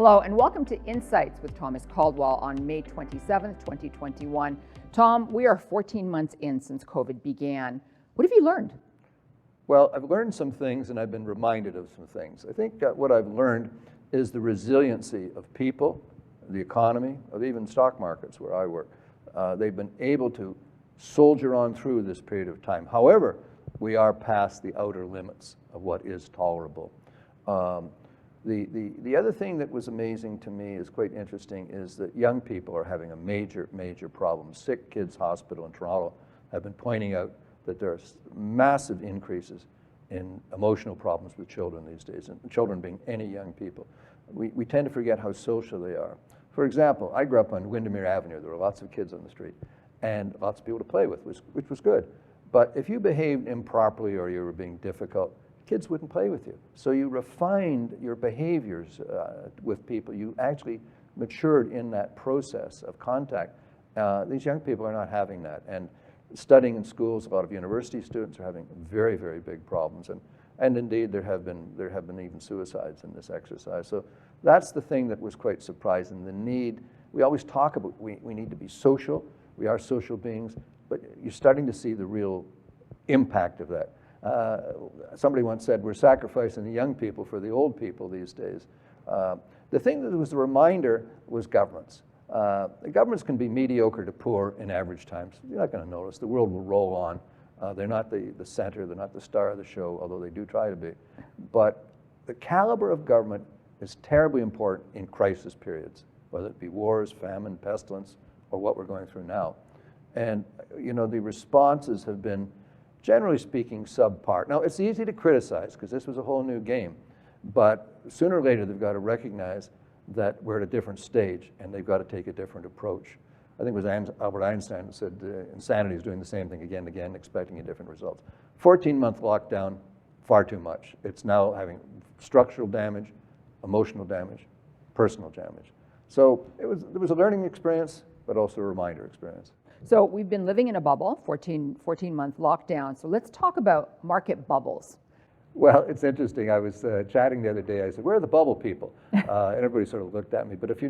Hello and welcome to Insights with Thomas Caldwell on May 27th, 2021. Tom, we are 14 months in since COVID began. What have you learned? Well, I've learned some things and I've been reminded of some things. I think what I've learned is the resiliency of people, the economy, of even stock markets where I work. They've been able to soldier on through this period of time. However, we are past the outer limits of what is tolerable. The other thing that was amazing to me is quite interesting is that young people are having a major problem. Sick Kids Hospital in Toronto have been pointing out that there are massive increases in emotional problems with children these days, and children being any young people. We tend to forget how social they are. For example, I grew up on Windermere Avenue. There were lots of kids on the street and lots of people to play with, which was good. But if you behaved improperly or you were being difficult, kids wouldn't play with you. So you refined your behaviors with people. You actually matured in that process of contact. These young people are not having that. And studying in schools, a lot of university students are having very big problems. And indeed, there have been even suicides in this exercise. So that's the thing that was quite surprising. The need, we always talk about we need to be social. We are social beings, but you're starting to see the real impact of that. Somebody once said, we're sacrificing the young people for the old people these days. The thing that was the reminder was governments. The governments can be mediocre to poor in average times. You're not going to notice. The world will roll on. They're not the center. They're not the star of the show, although they do try to be. But the caliber of government is terribly important in crisis periods, whether it be wars, famine, pestilence, or what we're going through now. And you know, the responses have been, generally speaking, subpar. Now, it's easy to criticize because this was a whole new game, but sooner or later they've got to recognize that we're at a different stage and they've got to take a different approach. I think it was Albert Einstein who said insanity is doing the same thing again and again, expecting a different result. 14-month lockdown, far too much. It's now having structural damage, emotional damage, personal damage. So there was a learning experience, but also a reminder experience. So we've been living in a bubble, 14-month lockdown. So let's talk about market bubbles. Well, it's interesting. I was chatting the other day. I said, "Where are the bubble people?" And everybody sort of looked at me. But if you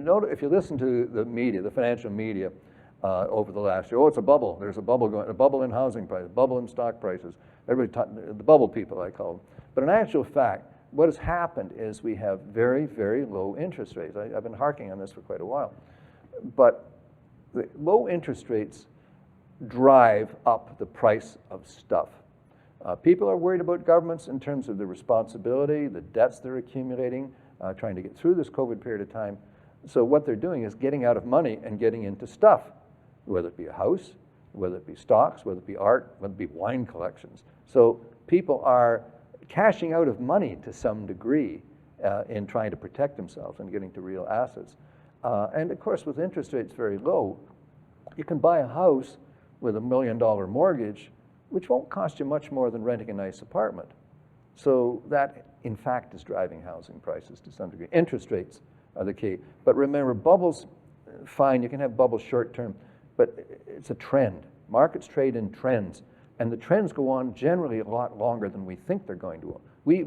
listen to the media, the financial media, over the last year, oh, it's a bubble. There's a bubble going, a bubble in housing prices, a bubble in stock prices. Everybody, the bubble people, I call them. But in actual fact, what has happened is we have very low interest rates. I've been harking on this for quite a while, but the low interest rates drive up the price of stuff. People are worried about governments in terms of the responsibility, the debts they're accumulating, trying to get through this COVID period of time. So what they're doing is getting out of money and getting into stuff, whether it be a house, whether it be stocks, whether it be art, whether it be wine collections. So people are cashing out of money to some degree in trying to protect themselves and getting to real assets. And of course, with interest rates very low, you can buy a house with $1 million mortgage, which won't cost you much more than renting a nice apartment. So that, in fact, is driving housing prices to some degree. Interest rates are the key. But remember, bubbles, fine, you can have bubbles short term, but it's a trend. Markets trade in trends, and the trends go on generally a lot longer than we think they're going to. We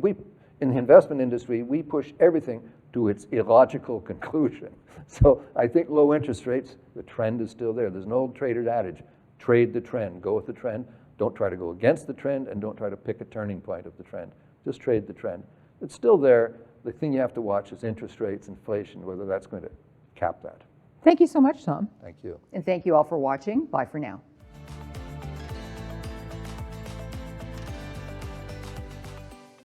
in the investment industry, we push everything to its illogical conclusion. So I think low interest rates, the trend is still there. There's an old trader's adage, trade the trend, go with the trend. Don't try to go against the trend, and don't try to pick a turning point of the trend. Just trade the trend. It's still there. The thing you have to watch is interest rates, inflation, whether that's going to cap that. Thank you so much, Tom. Thank you. And thank you all for watching. Bye for now.